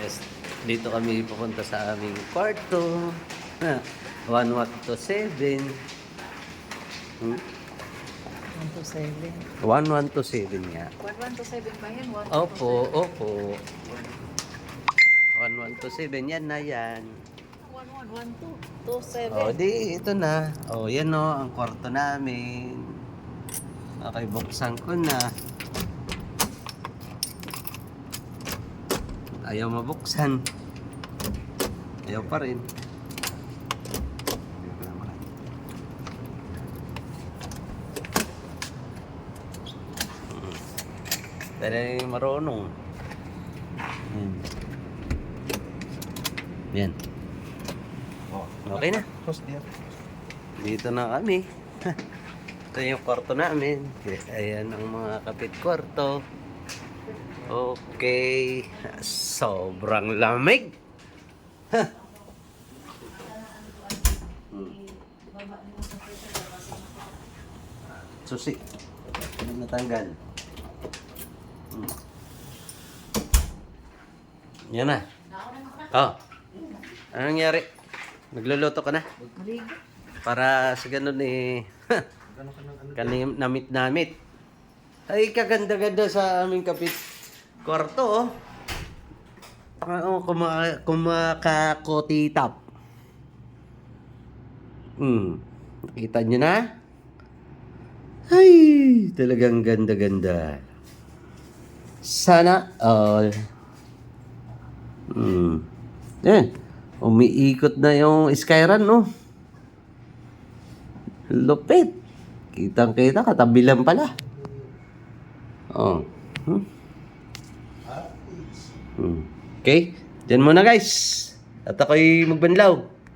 guys, dito kami pupunta sa aming kwarto. 1127. 127. 1127 nga. 1127 ba yan? Opo, opo. 1127, yan na yan. 111227. O, di, ito na. O, yan o, ang kwarto namin. Okay, buksan ko na. Ayaw mabuksan. Ayaw pa rin. Dahil marunong. Yan. Okay na. Dito na kami. Ito yung kwarto namin. Ayan ang mga kapit kwarto. Okay. Sobrang lamig. Susi. Ano natanggal? Yan na. Oh. Anong nangyari? Nagluluto ka na? Para sa ganun eh. Namit-namit. Ay, kaganda-ganda sa aming kapit kwarto, oh. Kumakakotitap. Nakita nyo na? Ay, talagang ganda-ganda. Sana all. Yan. Umiikot na yung Skyran, no? Lupit. Kitang-kita, katabi lang pala. Oh. Okay. Diyan muna, guys. At ako'y magbanlaw.